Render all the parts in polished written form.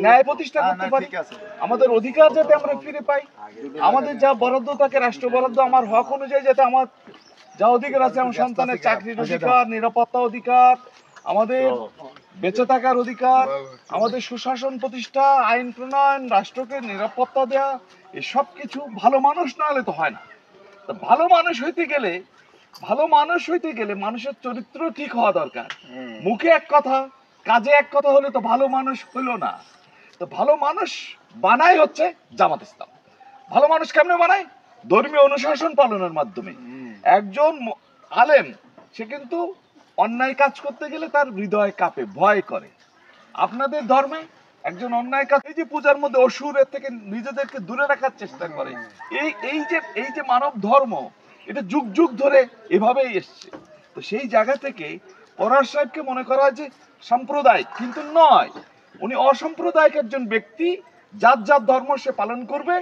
ন্যায় প্রতিষ্ঠা করতে পারি, আমাদের অধিকার যাতে আমরা ফিরে পাই, আমাদের যা বরাদ্দ থাকে রাষ্ট্র বরাদ্দ আমার হক অনুযায়ী যাতে আমার যা অধিকার আছে, আমার সন্তানের চাকরির অধিকার, নিরাপত্তা অধিকার, আমাদের বেঁচে থাকার অধিকার, আমাদের সুশাসন প্রতিষ্ঠা, আইন প্রণয়ন, রাষ্ট্রকে নিরাপত্তা দেওয়া, এসব কিছু ভালো মানুষ না হলে তো হয় না। তো ভালো মানুষ হইতে গেলে মানুষের চরিত্র ঠিক হওয়া দরকার। মুখে এক কথা কাজে এক কথা হলে তো ভালো মানুষ হইল না। তো ভালো মানুষ বানায় হচ্ছে জামাত ইসলাম। ভালো মানুষ কেমনে বানায়? ধর্মীয় অনুশাসন পালনের মাধ্যমে। একজন আলেম সে কিন্তু অন্যায় কাজ করতে গেলে তার হৃদয় কাঁপে, ভয় করে। আপনাদের ধর্মে একজন অন্যায় কাজ, এই যে পূজার মধ্যে অসুরের থেকে নিজেদেরকে দূরে রাখার চেষ্টা করে, এই যে মানব ধর্ম, এটা যুগ যুগ ধরে এভাবেই এসছে। তো সেই জায়গা থেকে পরাশ সাহেবকে মনে করা হয় যে সাম্প্রদায়িক, কিন্তু নয়, উনি অসাম্প্রদায়িক একজন ব্যক্তি। যার যার ধর্ম সে পালন করবে,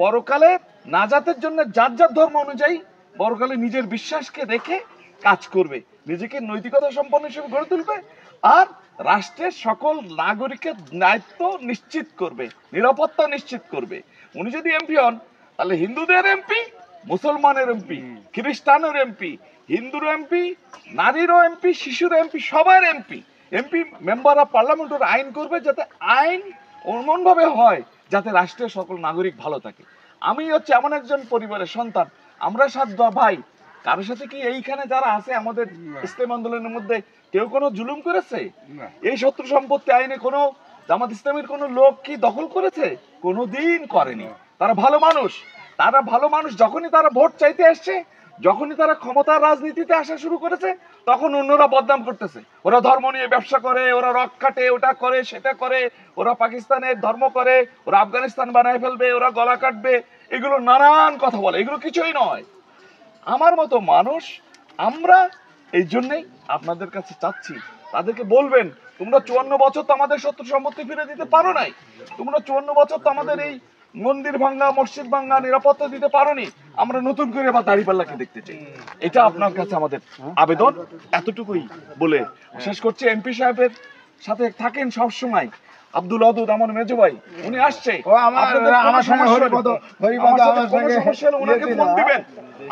পরকালে নাজাতের জন্য যার যার ধর্ম অনুযায়ী পরকালে নিজের বিশ্বাসকে রেখে কাজ করবে, নিজেকে নৈতিকতা সম্পন্ন হিসেবে গড়ে তুলবে, আর রাষ্ট্রের সকল নাগরিকের দায়িত্ব নিশ্চিত করবে, নিরাপত্তা নিশ্চিত করবে। উনি যদি এমপি হন, তাহলে হিন্দুদের এমপি, মুসলমানের এমপি, খ্রিস্টানের এমপি, হিন্দুর এমপি, নারীরও এমপি, শিশুর এমপি, সবার এমপি। মেম্বার অফ পার্লামেন্টের আইন করবে, যাতে আইন এমন ভাবে হয় যাতে রাষ্ট্রের সকল নাগরিক ভালো থাকে। আমি হচ্ছে এমন একজন পরিবারের সন্তান, আমরা 7 ভাই। কারোর সাথে কি এইখানে যারা আছে আমাদের ইসলাম আন্দোলনের মধ্যে কেউ কোনো জুলুম করেছে? এই শত্রু সম্পত্তি আইনে কোনো জামাত ইসলামের কোনো লোক কি দখল করেছে? কোনোদিন করেনি। তারা ভালো মানুষ। যখনই তারা ভোট চাইতে আসছে, যখনই তারা ক্ষমতার রাজনীতিতে আসা শুরু করেছে, তখন অন্যরা বদনাম করতেছে। ওরা ধর্ম নিয়ে ব্যবসা করে, ওরা রক কাটে, ওটা করে সেটা করে, ওরা পাকিস্তানের ধর্ম করে, ওরা আফগানিস্তান বানায় ফেলবে, ওরা গলা কাটবে, এগুলো নানান কথা বলে। এগুলো কিছুই নয়। আমার মতো মানুষ আমরা এই জন্যই আপনাদের কাছে চাচ্ছি, তাদেরকে বলবেন, তোমরা 54 বছর তো আমাদের শত্রু সম্পত্তি ফিরে দিতে পারো নাই, তোমরা 54 বছর তো আমাদের এই মন্দির ভাঙ্গা, মসজিদ ভাঙ্গা, নিরাপত্তা দিতে পারোনি, আমরা নতুন করে আবার দাঁড়িপাল্লাকে দেখতে চাই। এটা আপনার কাছে আমাদের আবেদন। এতটুকুই বলে শেষ করছি। এমপি সাহেবের সাথে থাকেন সব সময় আব্দুল ওয়াদুদ, আমার মেজো ভাই, উনি আসছে,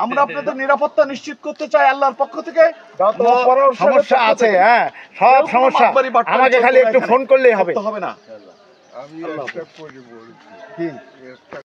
আমরা আপনাদের নিরাপত্তা নিশ্চিত করতে চাই আল্লাহর পক্ষ থেকে। সমস্যা আছে, হ্যাঁ, সব সমস্যা আমাকে খালি একটু ফোন করলেই হবে না। আমি একটা করে বলছি।